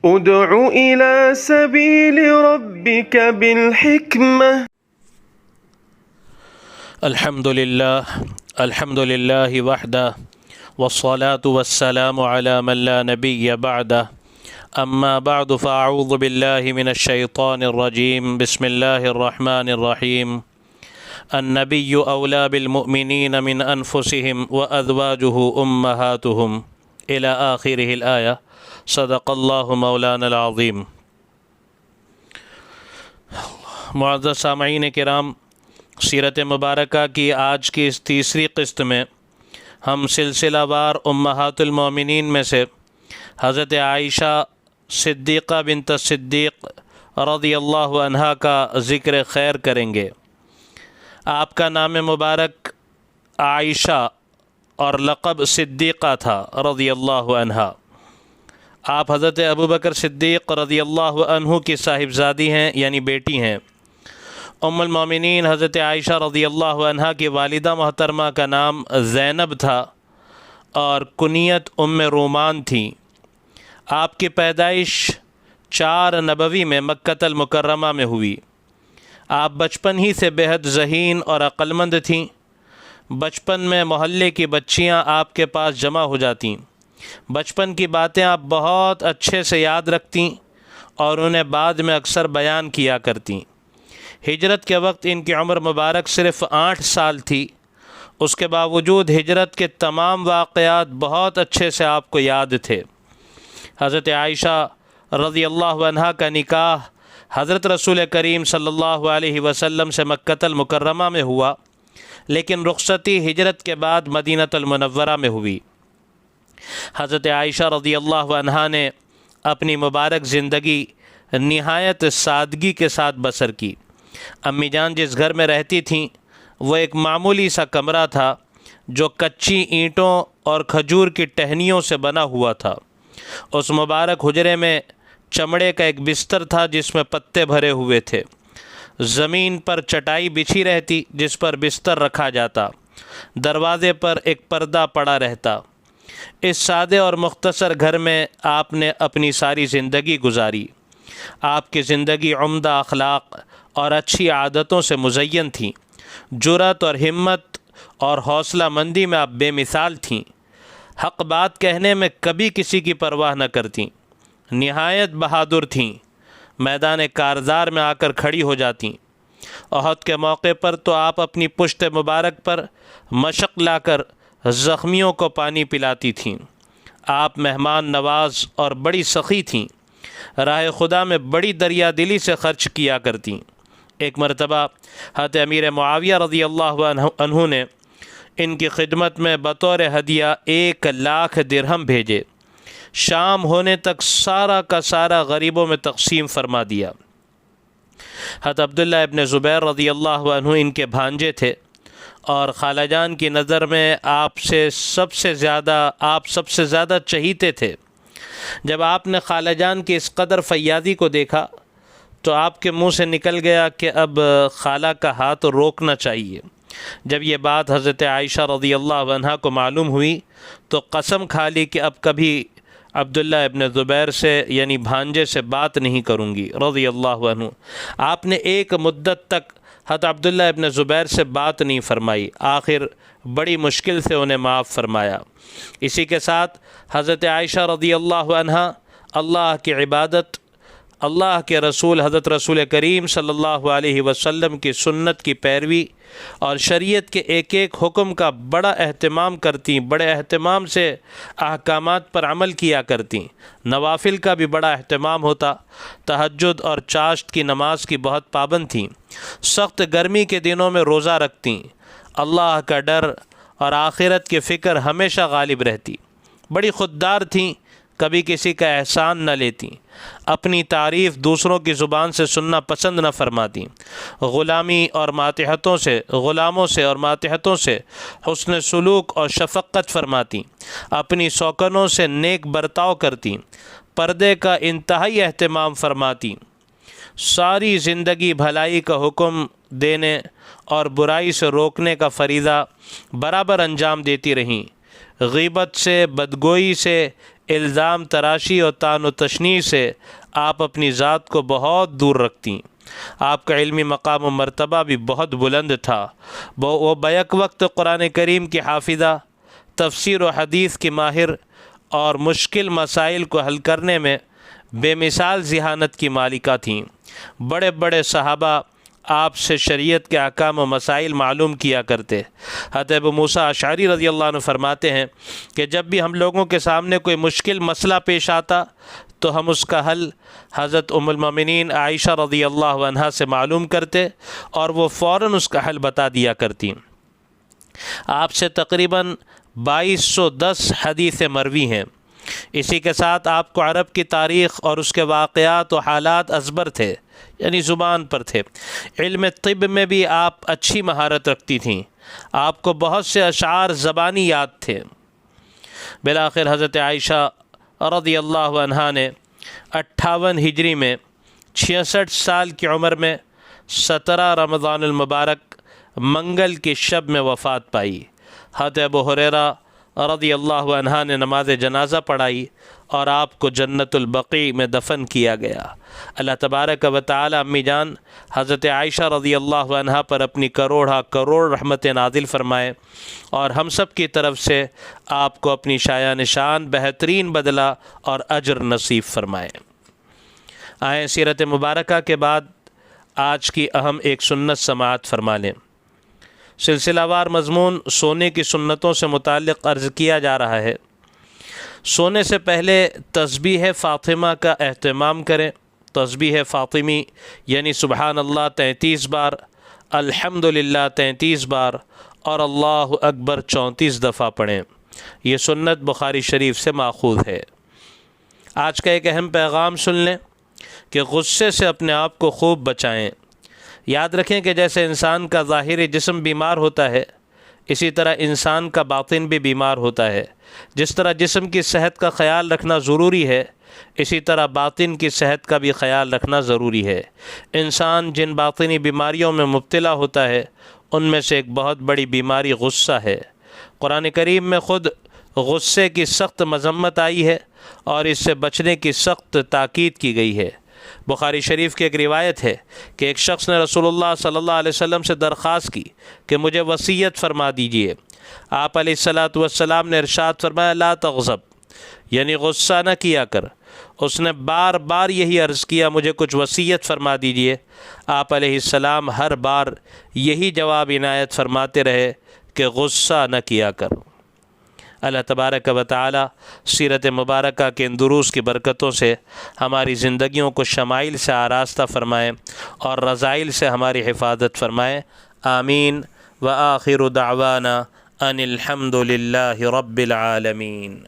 ادع إلى سبيل ربك بالحكمة. الحمد لله وحده والصلاة والسلام على من لا نبي بعده أما بعد فأعوذ بالله من الشيطان الرجيم بسم الله الرحمن الرحيم النبي أولى بالمؤمنين من أنفسهم وأزواجه أمهاتهم إلى آخره الآية صدق الله مولانا العظيم. معزز سامعین کرام، سیرت مبارکہ کی آج کی اس تیسری قسط میں ہم سلسلہ وار امہات المومنین میں سے حضرت عائشہ صدیقہ بنت صدیق رضی اللہ عنہا کا ذکر خیر کریں گے. آپ کا نام مبارک عائشہ اور لقب صدیقہ تھا رضی اللہ عنہا. آپ حضرت ابوبکر صدیق رضی اللہ عنہ کی صاحبزادی ہیں، یعنی بیٹی ہیں. ام المومنین حضرت عائشہ رضی اللہ عنہا کی والدہ محترمہ کا نام زینب تھا اور کنیت ام رومان تھیں. آپ کی پیدائش 4 نبوی میں مکۃ المکرمہ میں ہوئی. آپ بچپن ہی سے بہت ذہین اور عقلمند تھیں. بچپن میں محلے کی بچیاں آپ کے پاس جمع ہو جاتیں. بچپن کی باتیں آپ بہت اچھے سے یاد رکھتیں اور انہیں بعد میں اکثر بیان کیا کرتیں. ہجرت کے وقت ان کی عمر مبارک صرف 8 سال تھی. اس کے باوجود ہجرت کے تمام واقعات بہت اچھے سے آپ کو یاد تھے. حضرت عائشہ رضی اللہ عنہا کا نکاح حضرت رسول کریم صلی اللہ علیہ وسلم سے مکۃ المکرمہ میں ہوا، لیکن رخصتی ہجرت کے بعد مدینہ المنورہ میں ہوئی. حضرت عائشہ رضی اللہ عنہا نے اپنی مبارک زندگی نہایت سادگی کے ساتھ بسر کی. امی جان جس گھر میں رہتی تھیں وہ ایک معمولی سا کمرہ تھا جو کچی اینٹوں اور کھجور کی ٹہنیوں سے بنا ہوا تھا. اس مبارک حجرے میں چمڑے کا ایک بستر تھا جس میں پتے بھرے ہوئے تھے. زمین پر چٹائی بچھی رہتی جس پر بستر رکھا جاتا. دروازے پر ایک پردہ پڑا رہتا. اس سادے اور مختصر گھر میں آپ نے اپنی ساری زندگی گزاری. آپ کی زندگی عمدہ اخلاق اور اچھی عادتوں سے مزین تھی. جرأت اور ہمت اور حوصلہ مندی میں آپ بے مثال تھیں. حق بات کہنے میں کبھی کسی کی پرواہ نہ کرتیں. نہایت بہادر تھیں. میدان کارزار میں آ کر کھڑی ہو جاتیں. احد کے موقع پر تو آپ اپنی پشت مبارک پر مشق لا کر زخمیوں کو پانی پلاتی تھیں. آپ مہمان نواز اور بڑی سخی تھیں. راہ خدا میں بڑی دریا دلی سے خرچ کیا کرتیں. ایک مرتبہ حضرت امیر معاویہ رضی اللہ عنہ نے ان کی خدمت میں بطور ہدیہ 1,00,000 درہم بھیجے. شام ہونے تک سارا کا سارا غریبوں میں تقسیم فرما دیا. حضرت عبداللہ ابن زبیر رضی اللہ عنہ ان کے بھانجے تھے اور خالہ جان کی نظر میں آپ سب سے زیادہ چہیتے تھے. جب آپ نے خالہ جان کی اس قدر فیاضی کو دیکھا تو آپ کے منہ سے نکل گیا کہ اب خالہ کا ہاتھ روکنا چاہیے. جب یہ بات حضرت عائشہ رضی اللہ عنہا کو معلوم ہوئی تو قسم کھا لی کہ اب کبھی عبداللہ ابن زبیر سے یعنی بھانجے سے بات نہیں کروں گی رضی اللہ عنہ. آپ نے ایک مدت تک حضرت عبداللہ ابن زبیر سے بات نہیں فرمائی. آخر بڑی مشکل سے انہیں معاف فرمایا. اسی کے ساتھ حضرت عائشہ رضی اللہ عنہا اللہ کی عبادت، اللہ کے رسول حضرت رسول کریم صلی اللہ علیہ وسلم کی سنت کی پیروی اور شریعت کے ایک ایک حکم کا بڑا اہتمام کرتیں. بڑے اہتمام سے احکامات پر عمل کیا کرتیں. نوافل کا بھی بڑا اہتمام ہوتا. تہجد اور چاشت کی نماز کی بہت پابند تھیں. سخت گرمی کے دنوں میں روزہ رکھتیں. اللہ کا ڈر اور آخرت کی فکر ہمیشہ غالب رہتی. بڑی خوددار تھیں، کبھی کسی کا احسان نہ لیتیں. اپنی تعریف دوسروں کی زبان سے سننا پسند نہ فرماتیں. غلاموں سے اور ماتحتوں سے حسن سلوک اور شفقت فرماتیں. اپنی سوکنوں سے نیک برتاؤ کرتیں. پردے کا انتہائی اہتمام فرماتیں. ساری زندگی بھلائی کا حکم دینے اور برائی سے روکنے کا فریضہ برابر انجام دیتی رہیں. غیبت سے، بدگوئی سے، الزام تراشی اور طعن و تشنیع سے آپ اپنی ذات کو بہت دور رکھتیں۔ آپ کا علمی مقام و مرتبہ بھی بہت بلند تھا۔ وہ بیک وقت قرآن کریم کی حافظہ، تفسیر و حدیث کی ماہر اور مشکل مسائل کو حل کرنے میں بے مثال ذہانت کی مالکہ تھیں۔ بڑے بڑے صحابہ آپ سے شریعت کے احکام و مسائل معلوم کیا کرتے۔ حضرت ابو موسیٰ اشعری رضی اللہ عنہ فرماتے ہیں کہ جب بھی ہم لوگوں کے سامنے کوئی مشکل مسئلہ پیش آتا تو ہم اس کا حل حضرت ام المومنین عائشہ رضی اللہ عنہا سے معلوم کرتے اور وہ فوراً اس کا حل بتا دیا کرتی۔ آپ سے تقریباً 2210 حدیث مروی ہیں۔ اسی کے ساتھ آپ کو عرب کی تاریخ اور اس کے واقعات و حالات ازبر تھے، یعنی زبان پر تھے۔ علم طب میں بھی آپ اچھی مہارت رکھتی تھیں۔ آپ کو بہت سے اشعار زبانی یاد تھے۔ بالآخر حضرت عائشہ رضی اللہ عنہا نے 58 ہجری میں 66 سال کی عمر میں 17 رمضان المبارک منگل کی شب میں وفات پائی۔ حضرت ابو ہریرہ رضی اللہ عنہ نے نماز جنازہ پڑھائی اور آپ کو جنت البقیع میں دفن کیا گیا۔ اللہ تبارک و تعالی امی جان حضرت عائشہ رضی اللہ عنہ پر اپنی کروڑ رحمت نازل فرمائے اور ہم سب کی طرف سے آپ کو اپنی شایع نشان بہترین بدلہ اور اجر نصیب فرمائے۔ آئیں سیرت مبارکہ کے بعد آج کی اہم ایک سنت سماعت فرما لیں۔ سلسلہ وار مضمون سونے کی سنتوں سے متعلق عرض کیا جا رہا ہے۔ سونے سے پہلے تسبیح فاطمہ کا اہتمام کریں۔ تسبیح فاطمی یعنی سبحان اللہ 33 بار، الحمدللہ 33 بار اور اللہ اکبر 34 دفعہ پڑھیں۔ یہ سنت بخاری شریف سے ماخوذ ہے۔ آج کا ایک اہم پیغام سن لیں کہ غصے سے اپنے آپ کو خوب بچائیں۔ یاد رکھیں کہ جیسے انسان کا ظاہری جسم بیمار ہوتا ہے، اسی طرح انسان کا باطن بھی بیمار ہوتا ہے۔ جس طرح جسم کی صحت کا خیال رکھنا ضروری ہے، اسی طرح باطن کی صحت کا بھی خیال رکھنا ضروری ہے۔ انسان جن باطنی بیماریوں میں مبتلا ہوتا ہے، ان میں سے ایک بہت بڑی بیماری غصہ ہے۔ قرآن کریم میں خود غصے کی سخت مذمت آئی ہے اور اس سے بچنے کی سخت تاکید کی گئی ہے۔ بخاری شریف کی ایک روایت ہے کہ ایک شخص نے رسول اللہ صلی اللہ علیہ وسلم سے درخواست کی کہ مجھے وصیت فرما دیجئے۔ آپ علیہ السلام نے ارشاد فرمایا لا تغضب، یعنی غصہ نہ کیا کر۔ اس نے بار بار یہی عرض کیا مجھے کچھ وصیت فرما دیجئے۔ آپ علیہ السلام ہر بار یہی جواب عنایت فرماتے رہے کہ غصہ نہ کیا کر۔ اللہ تبارک و تعالی سیرت مبارکہ کے ان دروس کی برکتوں سے ہماری زندگیوں کو شمائل سے آراستہ فرمائے اور رذائل سے ہماری حفاظت فرمائے۔ آمین۔ وآخر دعوانا ان الحمد للہ رب العالمین۔